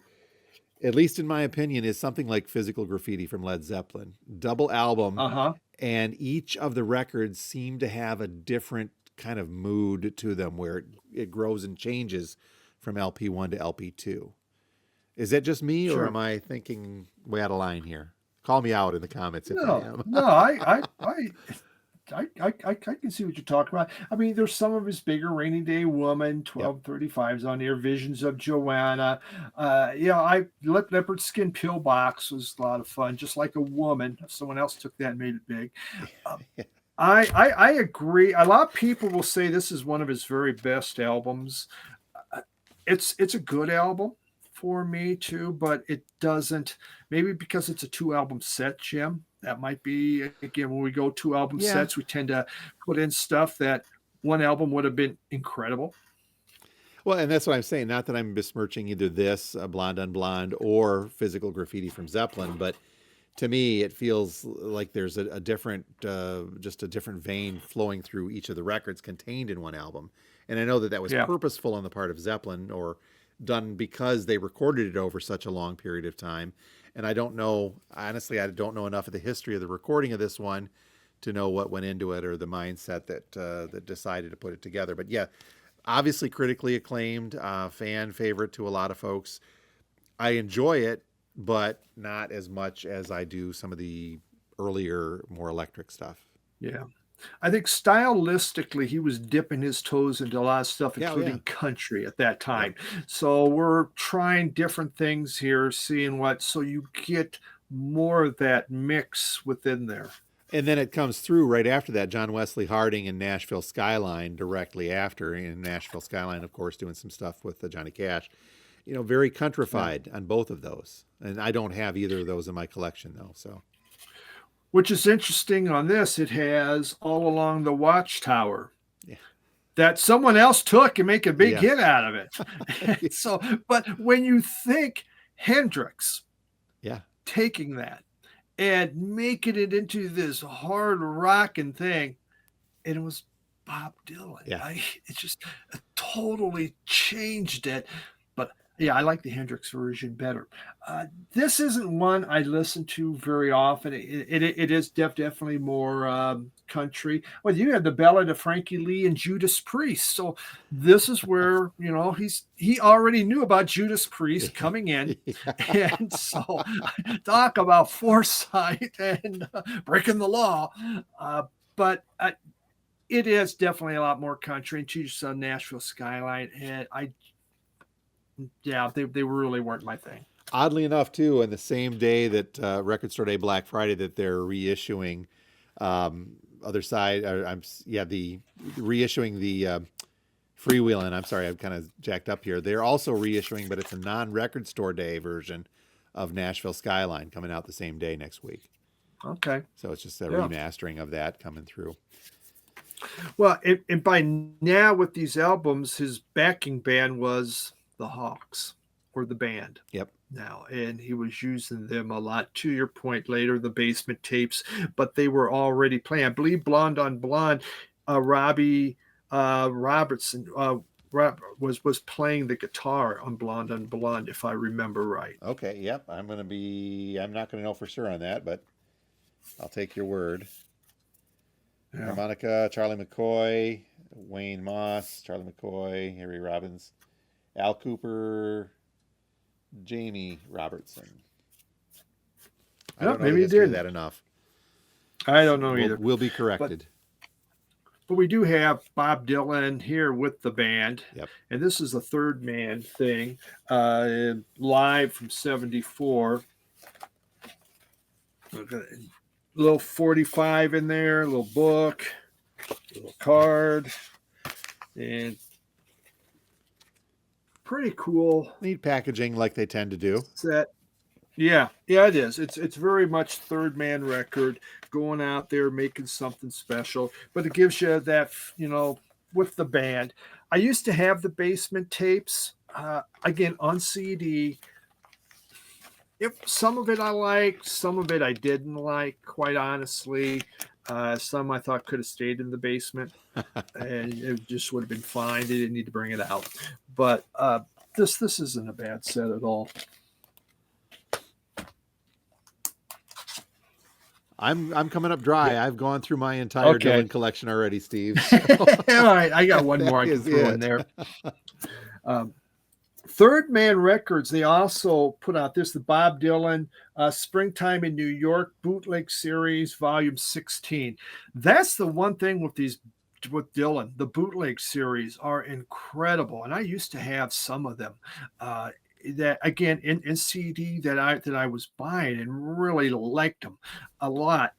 S2: at least in my opinion, is something like Physical Graffiti from Led Zeppelin. Double album,
S1: Uh huh.
S2: and each of the records seem to have a different kind of mood to them, where it grows and changes from LP1 to LP2. Is that just me, or am
S1: Sure.
S2: I thinking way out of line here? Call me out in the comments if I
S1: No,
S2: am.
S1: no, I can see what you're talking about. I mean, there's some of his bigger Rainy Day Woman,
S2: Yep.
S1: 1235s on here, Visions of Joanna. Leopard Skin Pillbox was a lot of fun, just like a woman. Someone else took that and made it big. Uh, I agree. A lot of people will say this is one of his very best albums. Uh, it's a good album for me too, but it doesn't. Maybe because it's a two-album set, Jim. That might be again when we go two-album
S2: Yeah.
S1: sets, we tend to put in stuff that one album would have been incredible.
S2: Well, and that's what I'm saying. Not that I'm besmirching either this, Blonde on Blonde, or Physical Graffiti from Zeppelin, but to me, it feels like there's a different, just a different vein flowing through each of the records contained in one album. And I know that that was
S1: Yeah.
S2: purposeful on the part of Zeppelin, or done because they recorded it over such a long period of time. And I don't know, honestly, I don't know enough of the history of the recording of this one to know what went into it or the mindset that decided to put it together. But yeah, obviously critically acclaimed, fan favorite to a lot of folks. I enjoy it, but not as much as I do some of the earlier, more electric stuff.
S1: Yeah. I think stylistically, he was dipping his toes into a lot of stuff,
S2: Yeah, oh yeah,
S1: including country at that
S2: yep.
S1: time. So we're trying different things here, seeing what, so you get more of that mix within there.
S2: And then it comes through right after that, John Wesley Harding and Nashville Skyline directly after. In Nashville Skyline, of course, doing some stuff with Johnny Cash. You know, very
S1: Yeah.
S2: countrified on both of those. And I don't have either of those in my collection, though. So,
S1: Which is interesting on this, it has All Along the Watchtower
S2: yeah.
S1: that someone else took and make a big
S2: Yes.
S1: hit out of it. So, but when you think Hendrix
S2: Yeah.
S1: taking that and making it into this hard rocking thing, and it was Bob Dylan.
S2: Yeah.
S1: It just totally changed it. But yeah, I like the Hendrix version better. This isn't one I listen to very often. It is definitely more country. Well, you have the Ballad of Frankie Lee and Judas Priest. So this is where he already knew about Judas Priest coming in,
S2: Yeah.
S1: and so talk about foresight and breaking the law. But it is definitely a lot more country. And you saw Nashville Skyline, and they really weren't my thing.
S2: Oddly enough, too, on the same day that Record Store Day, Black Friday, that they're reissuing other side. The reissuing the Freewheelin'. I'm sorry, I'm kind of jacked up here. They're also reissuing, but it's a non-Record Store Day version of Nashville Skyline coming out the same day next week.
S1: Okay.
S2: So it's just a
S1: Yeah.
S2: remastering of that coming through.
S1: Well, and by now with these albums, his backing band was the Hawks or the band
S2: Yep.
S1: now, and he was using them a lot. To your point, later the basement tapes, but they were already playing. I believe Blonde on Blonde, Robbie Robertson was playing the guitar on Blonde, if I remember right.
S2: Okay. Yep. I'm not going to know for sure on that, but I'll take your word.
S1: Yeah.
S2: Harmonica, Charlie McCoy, Wayne Moss, Charlie McCoy, Harry Robbins, Al Cooper, Jamie Robertson. I
S1: Yeah,
S2: don't know the
S1: maybe he
S2: history of
S1: did.
S2: that enough.
S1: I
S2: So
S1: don't know either.
S2: we'll be
S1: But
S2: corrected.
S1: But we do have Bob Dylan here with the band,
S2: Yep.
S1: and this is a third man thing, live from '74. Little 45 in there, a little book, a little card, and pretty cool
S2: Neat packaging like they tend to do.
S1: set. Yeah, it is. It's very much third man record, going out there making something special, but it gives you that with the band. I used to have the basement tapes, again on CD. If some of it I liked, some of it I didn't like, quite honestly. Some I thought could have stayed in the basement, and it just would have been fine. They didn't need to bring it out, but this isn't a bad set at all.
S2: I'm coming up dry. I've gone through my entire
S1: Okay.
S2: Dylan collection already, Steve. So
S1: All right, I got one more I
S2: that
S1: can
S2: is
S1: throw in
S2: it.
S1: there. Third Man Records, they also put out this, the Bob Dylan Springtime in New York Bootleg Series, Volume 16. That's the one thing with Dylan. The bootleg series are incredible, and I used to have some of them. That again in CD that I was buying and really liked them a lot.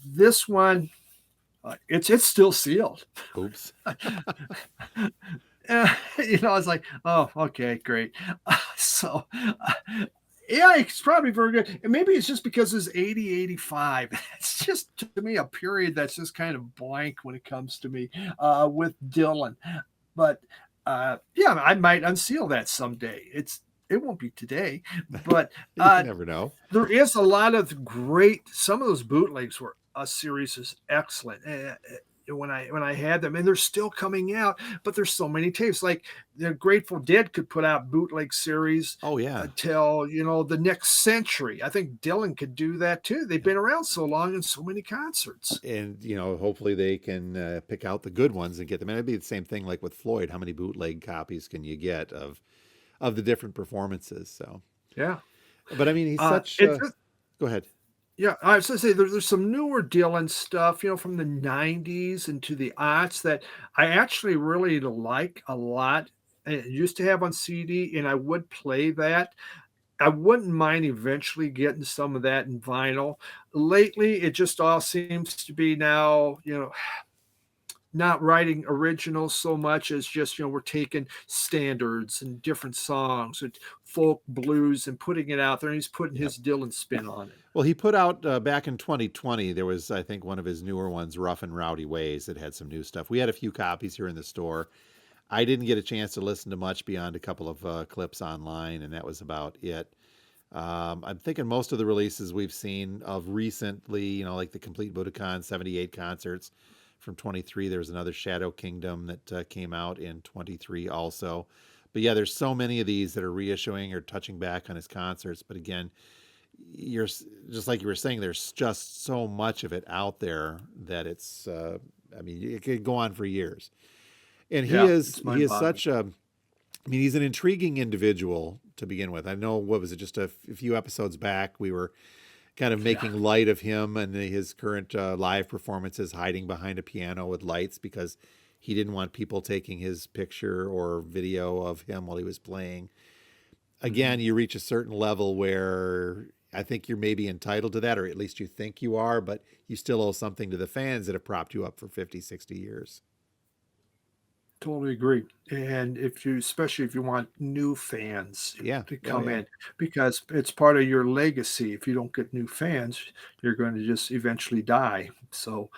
S1: This one, it's still sealed.
S2: Oops.
S1: I was like, oh, okay, great. So, yeah, it's probably very good. And maybe it's just because it's 80, 85. It's just, to me, a period that's just kind of blank when it comes to me with Dylan. But yeah, I might unseal that someday. It won't be today, but
S2: You never know.
S1: there is a lot of great. Some of those bootlegs were a series is excellent. When I had them, and they're still coming out, but there's so many tapes. Like the Grateful Dead could put out bootleg series
S2: Oh yeah.
S1: until the next century. I think Dylan could do that too. They've been around so long and so many concerts.
S2: And hopefully they can pick out the good ones and get them. And it'd be the same thing like with Floyd. How many bootleg copies can you get of the different performances? So,
S1: Yeah,
S2: but I mean, he's such.
S1: it's
S2: Go ahead.
S1: Yeah, I was going to say there's some newer Dylan stuff, from the '90s into the aughts that I actually really like a lot. I used to have on CD, and I would play that. I wouldn't mind eventually getting some of that in vinyl. Lately, it just all seems to be now, not writing originals so much as just we're taking standards and different songs and folk blues and putting it out there, and he's putting
S2: Yep.
S1: his Dylan spin on it.
S2: Well, he put out back in 2020. There was, I think, one of his newer ones, "Rough and Rowdy Ways," that had some new stuff. We had a few copies here in the store. I didn't get a chance to listen to much beyond a couple of clips online, and that was about it. I'm thinking most of the releases we've seen of recently, like the Complete Budokan 78 concerts from 23. There was another Shadow Kingdom that came out in 23 also. But yeah, there's so many of these that are reissuing or touching back on his concerts. But again, you're just like you were saying, there's just so much of it out there that it's, I mean, it could go on for years. And he
S1: Yeah,
S2: is
S1: it's
S2: he is
S1: mind-boggling.
S2: such a, I mean, he's an intriguing individual to begin with. I know, what was it, just a few episodes back, we were kind of
S1: Yeah.
S2: making light of him and his current live performances, hiding behind a piano with lights because he didn't want people taking his picture or video of him while he was playing. Again,
S1: Mhm.
S2: you reach a certain level where I think you're maybe entitled to that, or at least you think you are, but you still owe something to the fans that have propped you up for 50, 60 years.
S1: Totally agree. And if you, especially if you want new fans
S2: Yeah.
S1: to
S2: Oh,
S1: come
S2: yeah.
S1: in, because it's part of your legacy. If you don't get new fans, you're going to just eventually die. So,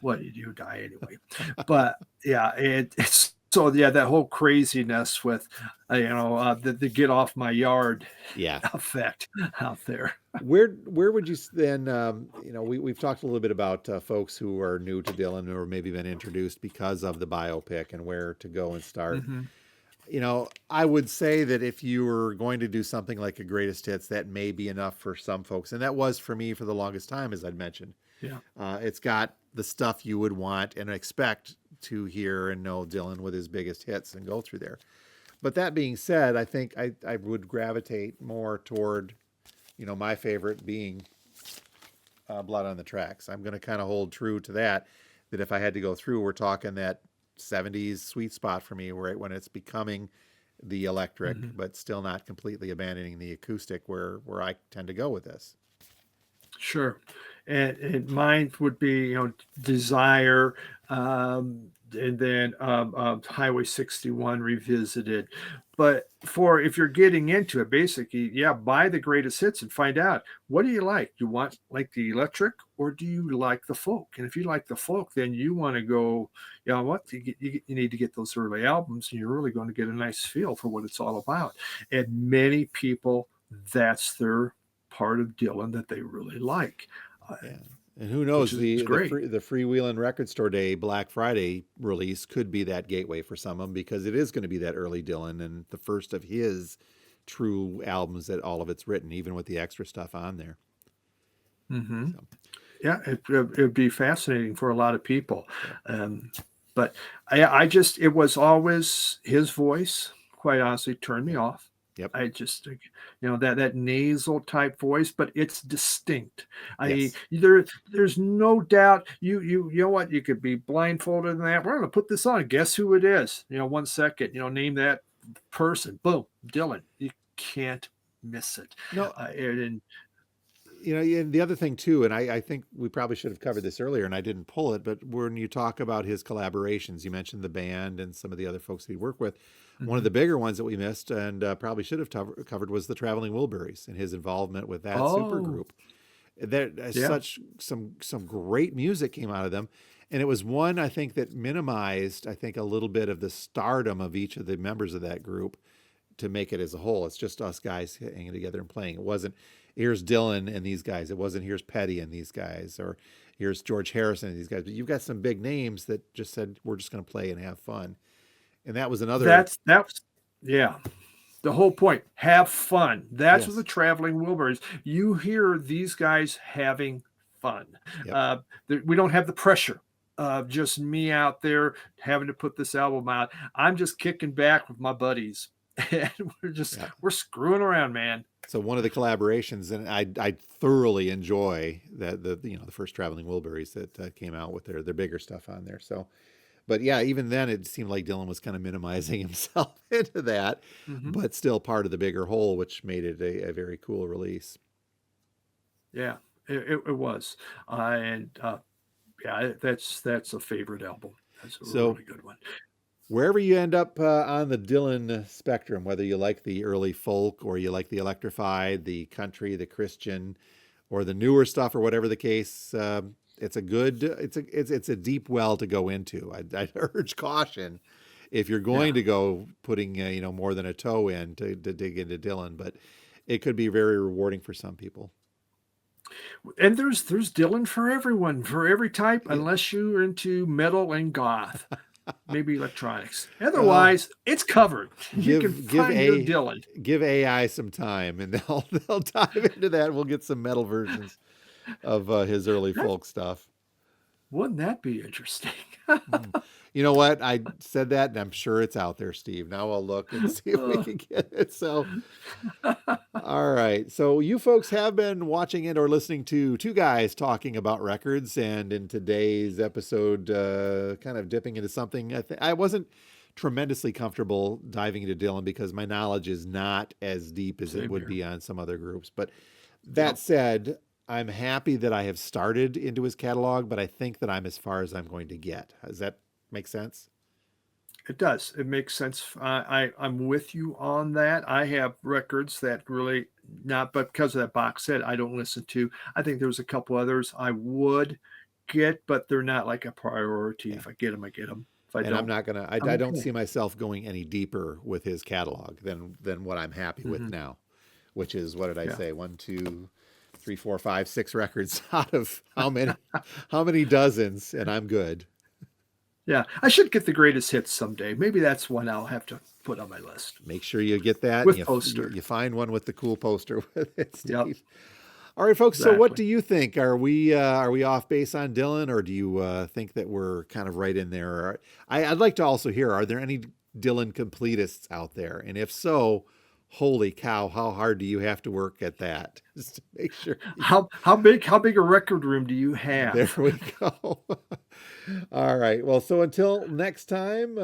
S1: well, you do die anyway. But yeah, it's so yeah, that whole craziness with, the get off my yard
S2: Yeah.
S1: effect out there.
S2: Where would you then we've talked a little bit about folks who are new to Dylan or maybe been introduced because of the biopic and where to go and start.
S1: Hmm.
S2: I would say that if you were going to do something like a greatest hits, that may be enough for some folks, and that was for me for the longest time, as I'd mentioned.
S1: Yeah.
S2: It's got the stuff you would want and expect to hear and know Dylan with his biggest hits and go through there. But that being said, I think I would gravitate more toward my favorite being Blood on the Tracks. I'm going to kind of hold true to that. That if I had to go through, we're talking that 70s sweet spot for me, right when it's becoming the electric,
S1: Hmm.
S2: but still not completely abandoning the acoustic, where I tend to go with this.
S1: Sure. And mine would be, Desire, and then Highway 61 Revisited. But for if you're getting into it, basically, yeah, buy the greatest hits and find out what do you like? You want like the electric or do you like the folk? And if you like the folk, then you want to go, what? You need to get those early albums and you're really going to get a nice feel for what it's all about. And many people, that's their part of Dylan that they really like, uh,
S2: Yeah. And who
S1: which
S2: knows,
S1: is
S2: the
S1: great.
S2: freewheeling record store day Black Friday release could be that gateway for some of them because it is going to be that early Dylan and the first of his true albums that all of it's written, even with the extra stuff on there.
S1: Hmm.
S2: So,
S1: Yeah, it'd be fascinating for a lot of people.
S2: yep,
S1: Um, but I just, it was always his voice, quite honestly, turned me
S2: yep,
S1: off.
S2: yep,
S1: I just, that nasal type voice, but it's distinct.
S2: yes.
S1: There's no doubt. You know what? You could be blindfolded in that. We're going to put this on. Guess who it is? 1 second. Name that person. Boom, Dylan. You can't miss it.
S2: No,
S1: And
S2: and the other thing too, and I think we probably should have covered this earlier, and I didn't pull it, but when you talk about his collaborations, you mentioned the band and some of the other folks that he worked with. One of
S1: Mhm.
S2: the bigger ones that we missed and probably should have covered was the Traveling Wilburys and his involvement with that super
S1: Oh,
S2: group. There,
S1: yeah.
S2: such some great music came out of them, and it was one I think that minimized I think a little bit of the stardom of each of the members of that group to make it as a whole. It's just us guys hanging together and playing. It wasn't here's Dylan and these guys. It wasn't here's Petty and these guys or here's George Harrison and these guys. But you've got some big names that just said we're just going to play and have fun. And that was another.
S1: That's yeah. The whole point. Have fun. That's what the
S2: Yes.
S1: traveling Wilburys. You hear these guys having fun.
S2: Yep.
S1: Uh, we don't have the pressure of just me out there having to put this album out. I'm just kicking back with my buddies, and
S2: Yeah.
S1: we're screwing around, man.
S2: So one of the collaborations, and I thoroughly enjoy that the first Traveling Wilburys that came out with their bigger stuff on there. So but yeah, even then it seemed like Dylan was kind of minimizing himself into that,
S1: Hmm.
S2: but still part of the bigger whole, which made it a very cool release.
S1: Yeah, it was, and yeah, that's a favorite album. That's a
S2: So
S1: really good one.
S2: wherever you end up on the Dylan spectrum, whether you like the early folk or you like the electrified, the country, the Christian, or the newer stuff, or whatever the case, it's a good, it's a deep well to go into. I'd urge caution if you're
S1: Yeah.
S2: going to go putting more than a toe in to dig into Dylan, but it could be very rewarding for some people.
S1: And there's Dylan for everyone, for every type,
S2: Yeah.
S1: unless you're into metal and goth, maybe electronics.
S2: Well,
S1: Otherwise, it's covered. You can
S2: give give
S1: find your
S2: a
S1: Dylan.
S2: give AI some time, and they'll dive into that. We'll get some metal versions of his early
S1: That
S2: folk stuff.
S1: wouldn't that be interesting?
S2: Hmm. You know what? I said that, and I'm sure it's out there, Steve. Now I'll look and see if we
S1: Uh,
S2: can get it. So, all right. So, you folks have been watching it or listening to two guys talking about records, and in today's episode, kind of dipping into something I wasn't tremendously comfortable diving into Dylan because my knowledge is not as deep as it
S1: Same
S2: would
S1: here.
S2: be on some other groups. But that
S1: Yep.
S2: said, I'm happy that I have started into his catalog, but I think that I'm as far as I'm going to get. Does that make sense?
S1: It does. It makes sense. I'm with you on that. I have records that really not, but because of that box set, I don't listen to. I think there's a couple others I would get, but they're not like a priority.
S2: Yeah.
S1: If I get them, I get them. If I
S2: And I'm
S1: don't,
S2: not gonna.
S1: I'm
S2: I don't
S1: okay.
S2: see myself going any deeper with his catalog than what I'm happy with
S1: Hmm.
S2: now, which is what did I
S1: Yeah.
S2: say? One, two, three, four, five, six records out of how many? How many dozens? And I'm good.
S1: Yeah. I should get the greatest hits someday. Maybe that's one I'll have to put on my list
S2: Make sure you get that and
S1: with
S2: you
S1: poster.
S2: you find one with the cool poster with it,
S1: Yep.
S2: Steve. All right, folks. So, what
S1: Exactly.
S2: do you think? Are we off base on Dylan, or do you think that we're kind of right in there? I'd like to also hear: are there any Dylan completists out there? And if so, holy cow, how hard do you have to work at that? Just to make sure.
S1: How big a record room do you
S2: There
S1: have?
S2: we go. All right. Well, so until next time,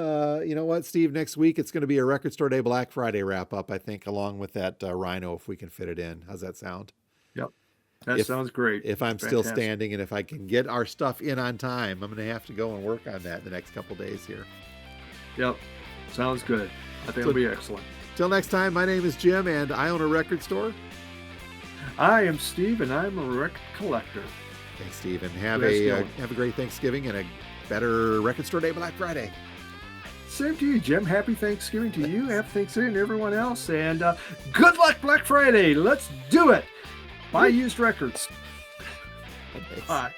S2: you know what, Steve? Next week it's going to be a Record Store Day Black Friday wrap up, I think, along with that Rhino, if we can fit it in. How's that sound?
S1: Yep. That
S2: if
S1: sounds great.
S2: if I'm still
S1: Fantastic.
S2: standing and if I can get our stuff in on time, I'm going to have to go and work on that the next couple days here.
S1: Yep. Sounds good. I think it'll
S2: So
S1: be excellent.
S2: till next time, my name is Jim and I own a record store.
S1: I am Steve, and I'm a record collector.
S2: Thanks, Steve, and
S1: That's Dylan.
S2: have a great Thanksgiving and a better Record Store Day Black Friday.
S1: Same to you, Jim. Happy Thanksgiving to you. Happy Thanksgiving to everyone else. And good luck Black Friday. Let's do it. Buy used records.
S2: Thanks.
S1: Bye.